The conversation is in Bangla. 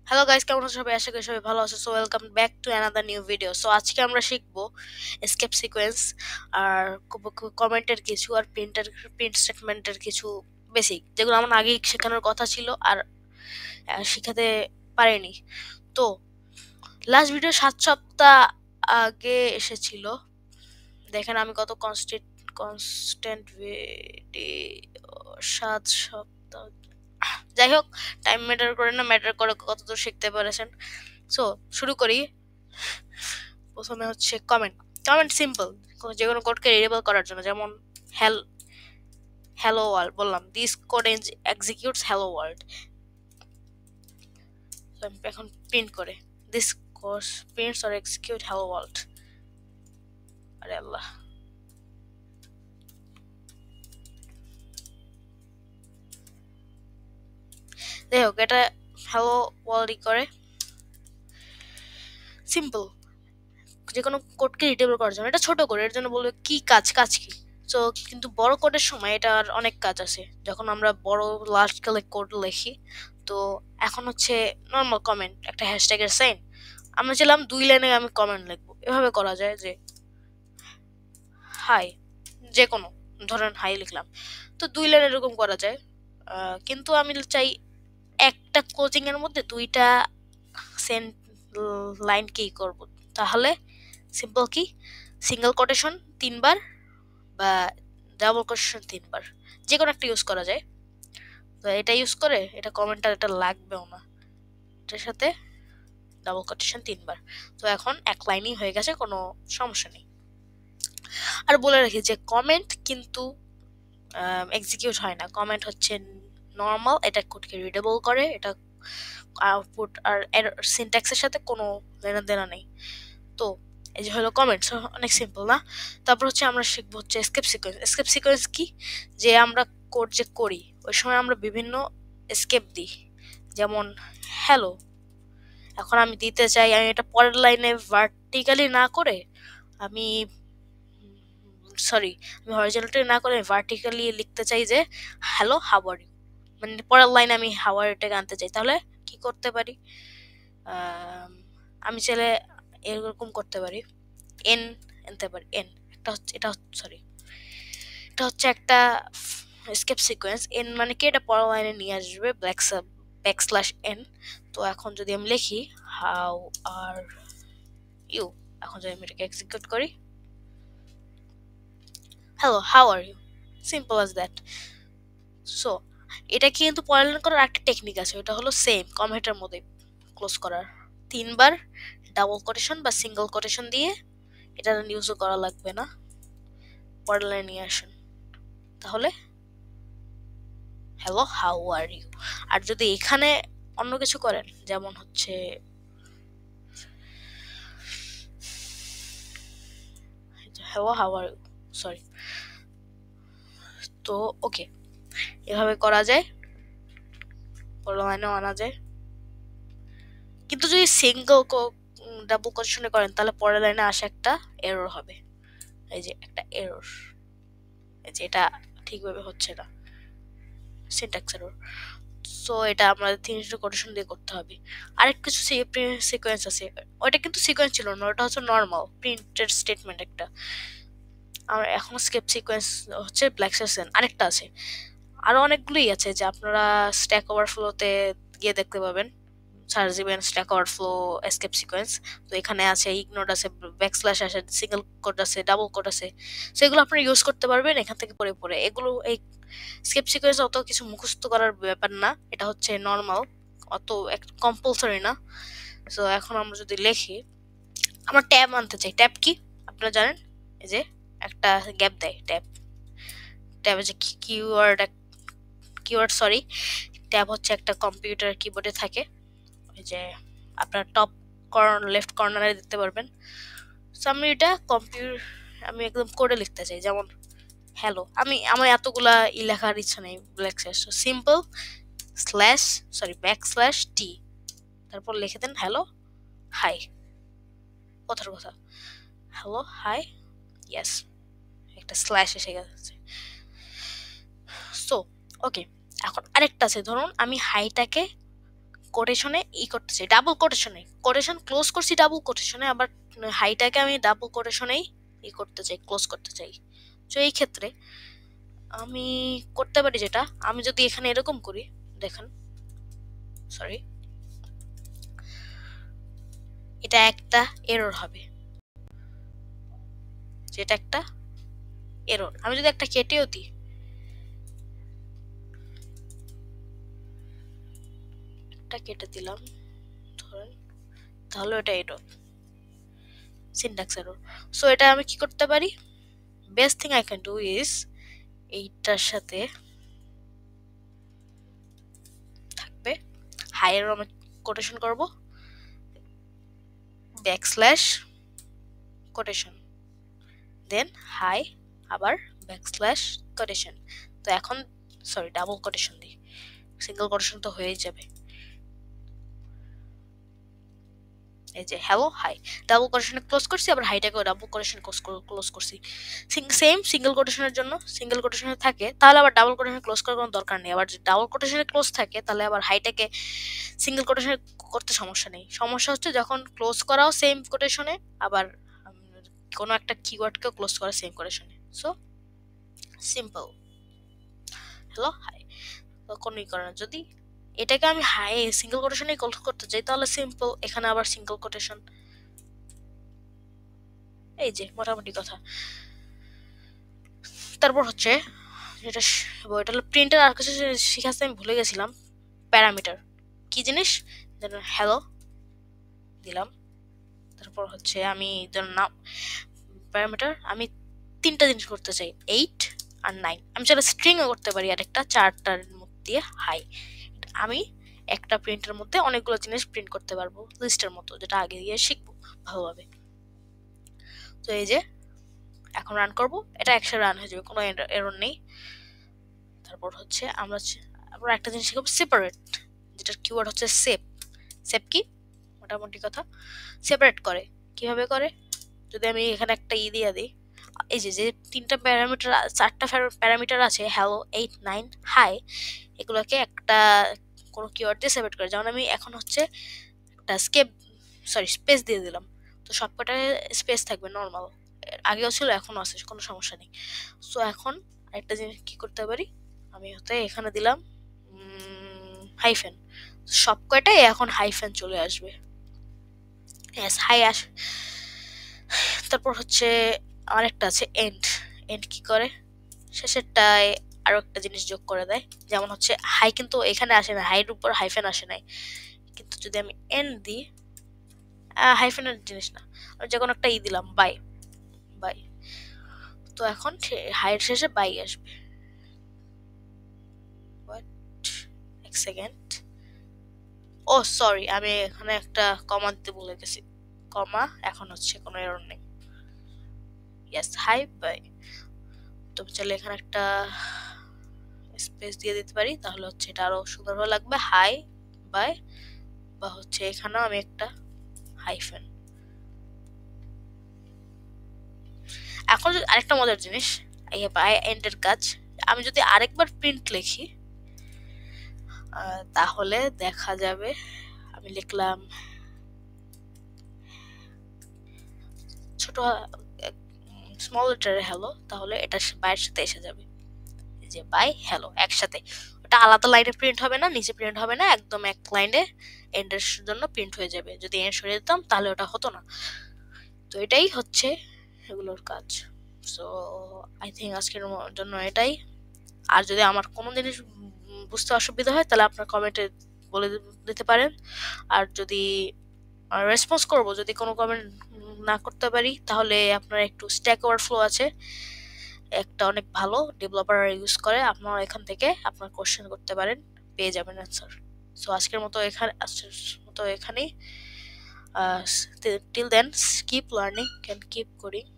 হ্যালো গাইস, কেমন আছো সবাই? আশা করি সবাই ভালো আছো। So welcome back to another new video. So আজকে আমরা শিখবো এসকেপ সিকোয়েন্স আর কমেন্টের কিছু আর প্রিন্ট স্টেটমেন্টের কিছু বেসিক, যেগুলো আমার আগেই শেখানোর কথা ছিল আর শেখাতে পারিনি। তো লাস্ট ভিডিও 7 সপ্তাহ আগে এসেছিল। দেখেন আমি কত কনস্ট্যান্ট ভিডিও 7 সপ্তাহ। যাই হোক, টাইম ম্যাটার করে না, ম্যাটার করে কতদূর শিখতে পেরেছেন। সো শুরু করি। প্রথমে হচ্ছে কমেন্ট। কমেন্ট সিম্পল, যে কোনো কোডকে রিডেবল করার জন্য, যেমন হেল হ্যালো ওয়ার্ল্ড বললাম, this code executes hello world. এখন প্রিন্ট করে this code prints or execute hello world. আরে আল্লাহ, যাই হোক, এটা হ্যালো ওয়ার্ল্ডই করে। সিম্পল, যে কোনো কোডকে রিডেবল করার জন্য। এটা ছোট কোড, এর জন্য বলবে কি কাজ, কাজ কি। তো কিন্তু বড় কোডের সময় এটার অনেক কাজ আছে, যখন আমরা বড় লার্জ স্কেলে কোড লিখি। তো এখন হচ্ছে নর্মাল কমেন্ট, একটা হ্যাশট্যাগের সাইন। আমরা চাইলাম 2 লাইনে আমি কমেন্ট লিখবো, এভাবে করা যায় যে হাই, যে কোনো, ধরেন হাই লিখলাম। তো 2 লাইন এরকম করা যায়। কিন্তু আমি চাই একটা ক্লোজিং এর মধ্যে 2টা সেন্ট লাইনকেই করব। তাহলে সিম্পল কি, সিঙ্গেল কোটেশন 3বার বা ডাবল কোটেশন 3বার, যে কোনো একটা ইউজ করা যায়। তো এটা ইউজ করে এটা কমেন্টটা এটা লাগবেও না, এটার সাথে ডাবল কোটেশন 3বার। তো এখন এক লাইনই হয়ে গেছে, কোনো সমস্যা নেই। আর বলে রাখি যে কমেন্ট কিন্তু এক্সিকিউট হয় না। কমেন্ট হচ্ছে নর্মাল, এটা কোডকে রিডেবল করে, এটা আউটপুট আর সিনট্যাক্সের সাথে কোনো লেনাদেনা নেই। তো এই যে হলো কমেন্টস, অনেক সিম্পল না? তারপর হচ্ছে আমরা শিখবো হচ্ছে এসকেপ সিকোয়েন্স। এসকেপ সিকোয়েন্স কি, যে আমরা কোড যে করি ওই সময় আমরা বিভিন্ন এসকেপ দিই। যেমন হ্যালো, এখন আমি দিতে চাই, আমি এটা পরের লাইনে ভার্টিক্যালি না করে, আমি সরি আমি হরিজন্টালি না করে ভার্টিক্যালি লিখতে চাই যে হ্যালো হাউ আর ইউ। মানে পরের লাইনে আমি হাউ আর ইউটাকে আনতে চাই, তাহলে কি করতে পারি? আম, আমি চাইলে এরকম করতে পারি, এন আনতে পারি। এন একটা হচ্ছে, এটা সরি, এটা হচ্ছে একটা এসকেপ সিকোয়েন্স। এন মানে কি, এটা পরের লাইনে নিয়ে আসবে ব্যাকস্ল্যাশ এন। তো এখন যদি আমি লিখি হাউ আর ইউ, এখন যদি আমি এটাকে এক্সিকিউট করি, hello how are you, simple as that. So এটা কিন্তু পরের লাইন করার একটা টেকনিক আছে, ওটা হলো সেম কমেন্টের মধ্যে ক্লোজ করার 3বার ডাবল কোটেশন বা সিঙ্গেল কোটেশন দিয়ে। এটা ইউজও করা লাগবে না, পরের লাইনে নিয়ে আসুন, তাহলে হ্যালো হাউ আর ইউ। আর যদি এখানে অন্য কিছু করেন, যেমন হচ্ছে hello how are you, sorry, তো ওকে, এভাবে করা যায়, পরের লাইনেও আনা যায়। কিন্তু যদি সিঙ্গেল ডাবল কোটেশনে করেন, তাহলে পরের লাইনে আসে একটা এরর হবে। এই যে একটা এরর, এই যে এটা ঠিকভাবে হচ্ছে না, সিনট্যাক্স এরর। সো এটা আমাদের 3টা কোটেশন দিয়ে করতে হবে। আরেক কিছু সিকোয়েন্স আছে, ওটা কিন্তু সিকোয়েন্স ছিল না, ওটা হচ্ছে নর্মাল প্রিন্টেড স্টেটমেন্ট একটা। আর এখন স্কেপ সিকোয়েন্স হচ্ছে ব্ল্যাক সেশন, আরেকটা আছে। আরো অনেকগুলোই আছে, যে আপনারা স্ট্যাক ওভারফ্লোতে গিয়ে দেখতে পাবেন, সার্চ দিবেন স্ট্যাক ওভারফ্লো এসকেপ সিকোয়েন্স। তো এখানে আছে ইগনোর আছে, ব্যাকস্ল্যাশ আছে, সিঙ্গেল কোড আছে, ডাবল কোড আছে। সেগুলো আপনারা ইউজ করতে পারবেন এখান থেকে পড়ে পড়ে। এগুলো এই স্কেপ সিকোয়েন্স অত কিছু মুখস্থ করার ব্যাপার না, এটা হচ্ছে নর্মাল, অত কম্পালসরি না। সো এখন আমরা যদি লিখি, আমরা ট্যাব আনতে চাই। ট্যাব কি আপনারা জানেন? এই যে একটা গ্যাপ দেয় ট্যাব। ট্যাব হচ্ছে কিওয়ার্ড সরি, ট্যাব হচ্ছে একটা কম্পিউটার কিবোর্ডে থাকে, ওই যে আপনার টপ লেফট কর্নারে দেখতে পারবেন। সো আমি এটা আমি একদম কোডে লিখতে চাই, যেমন হ্যালো। আমার এতগুলা লেখার ইচ্ছা নেই, black slash, simple slash sorry backslash টি, তারপর লিখে দেন হ্যালো হাই। কথার কথা, হ্যালো হাই, ইয়েস, একটা স্ল্যাশ এসে গেছে। সো ওকে, এখন আরেকটা আছে, ধরুন আমি হাইটাকে কোটেশনে ই করতে চাই, ডাবল কোটেশনে, কোটেশন ক্লোজ করছি ডাবল কোটেশনে, আবার হাইটাকে আমি ডাবল কোটেশনেই ই করতে চাই, ক্লোজ করতে চাই। তো এই ক্ষেত্রে আমি করতে পারি যেটা, আমি যদি এখানে এরকম করি, দেখেন, সরি, এটা একটা এরর হবে, যেটা একটা এরর। আমি যদি একটা কেটেও দিই, একটা কেটে দিলাম ধরেন, তাহলে এটা এরর, সিনট্যাক্স এরর। সো এটা আমি কি করতে পারি, best thing I can do is এইটার সাথে থাকবে হাইয়ের আমি কোটেশন করব, ব্যাকস্ল্যাশ কোটেশন, দেন হাই, আবার ব্যাকস্ল্যাশ কোটেশন। তো এখন সরি ডাবল কোটেশন দিই, সিঙ্গেল কোটেশন তো হয়েই যাবে। এই যে হ্যালো হাই, ডাবল কোটেশনে ক্লোজ করছি, আবার হাইটাকেও ডাবল কোটেশন ক্লোজ করছি। সেম সিঙ্গেল কোটেশনের জন্য সিঙ্গেল কোটেশনে থাকে, তাহলে আবার ডাবল কোটেশনে ক্লোজ করার কোনো দরকার নেই। আবার যদি ডাবল কোটেশনে ক্লোজ থাকে, তাহলে আবার হাইটাকে সিঙ্গেল কোটেশনে করতে সমস্যা নেই। সমস্যা হচ্ছে যখন ক্লোজ করাও সেম কোটেশনে, আবার কোনো একটা কিওয়ার্ডকেও ক্লোজ করা সেম কোটেশনে। সো সিম্পল, হ্যালো হাই, কোনোই করে না। যদি এটাকে আমি হাই সিঙ্গেল কোটেশনেই ক্লোজ করতে চাই, তাহলে সিম্পল, এখানে আবার সিঙ্গেল কোটেশন। এই যে মোটামুটি কথা। তারপর হচ্ছে যেটা এটা হলো প্রিন্টার, আর কিছু শিখাতে আমি ভুলে গেছিলাম, প্যারামিটার। কি জিনিস, হ্যালো দিলাম, তারপর হচ্ছে আমি নাম প্যারামিটার, আমি তিনটা জিনিস করতে চাই, 8 আর 9। আমি চাইলে স্ট্রিংও করতে পারি, আর একটা 4টার মধ্যে দিয়ে হাই। আমি একটা প্রিন্টের মধ্যে অনেকগুলো জিনিস প্রিন্ট করতে পারবো, লিস্টের মতো, যেটা আগে গিয়ে শিখবো ভালোভাবে। তো এই যে এখন রান করব, এটা একসাথে রান হয়ে যাবে, কোনো এরর নেই। তারপর হচ্ছে আমরা একটা জিনিস শিখবো, সেপারেট, যেটার কিওয়ার্ড হচ্ছে সেপ। সেপ কি, মোটামুটি কথা সেপারেট করে। কিভাবে করে, যদি আমি এখানে একটা দিয়ে দিই, এই যে যে তিনটা প্যারামিটার, 4টা প্যারামিটার আছে, হ্যালো 8 9 হাই, এগুলোকে একটা কোনো কিওয়ার্ড দিয়ে সেপারেট করে। যেমন আমি এখন হচ্ছে একটা স্পেস দিয়ে দিলাম, তো সবকটা স্পেস থাকবে নর্মাল, আগেও ছিল এখনো আছে, কোনো সমস্যা নেই। সো এখন একটা জিনিস কি করতে পারি, আমি হতে এখানে দিলাম হাইফেন, সব কয়টাই এখন হাইফেন চলে আসবে। হাই তারপর হচ্ছে আরেকটা আছে এন্ড। এন্ড কি করে, শেষেরটায় আরো একটা জিনিস যোগ করে দেয়, যেমন হচ্ছে হাই কিন্তু এখানে আসে না, হাইয়ের উপর হাইফেন আসে নাই, কিন্তু যদি আমি এন্ড দিই, হাইফেনের জিনিস না, আমি যে কোনো একটা দিলাম, বাই বাই, তো এখন হাইয়ের শেষে বাই আসবে। এক সেকেন্ড, ও সরি, আমি এখানে একটা কমা দিতে ভুলে গেছি, কমা, এখন হচ্ছে কোনো এরর নেই। Yes, high by. তো চলে এখানে একটা স্পেস দিয়ে দিতে পারি, তাহলে হচ্ছে এটা আরো সুন্দরভাবে লাগবে, হাই বাই, বা হচ্ছে এখানেও আমি একটা হাইফেন। এখন আরেকটা মজার জিনিস, বাই এন্ডের কাজ, আমি যদি আরেকবার প্রিন্ট লিখি, তাহলে দেখা যাবে আমি লিখলাম ছোট স্মল লেটারে হ্যালো, তাহলে এটা বাইয়ের সাথে এসে যাবে, যে বাই হ্যালো একসাথে, ওটা আলাদা লাইনে প্রিন্ট হবে না, নিচে প্রিন্ট হবে না, একদম এক লাইনে এন্ডের জন্য প্রিন্ট হয়ে যাবে। যদি এন্ড সরিয়ে দিতাম তাহলে ওটা হতো না। তো এটাই হচ্ছে এগুলোর কাজ। সো আই থিঙ্ক আজকের জন্য এটাই। আর যদি আমার কোনো জিনিস বুঝতে অসুবিধা হয়, তাহলে আপনার কমেন্টে বলে দিতে পারেন। আর যদি রেসপন্স করব, যদি কোনো কমেন্ট না করতে পারি, তাহলে আপনার একটু স্ট্যাক ওভারফ্লো আছে, একটা অনেক ভালো ডেভেলপার ইউজ করে, আপনারা এখান থেকে আপনার কোশ্চেন করতে পারেন, পেয়ে যাবেন অ্যান্সার। সো আজকের মতো এখানেই, till then keep learning and keep coding.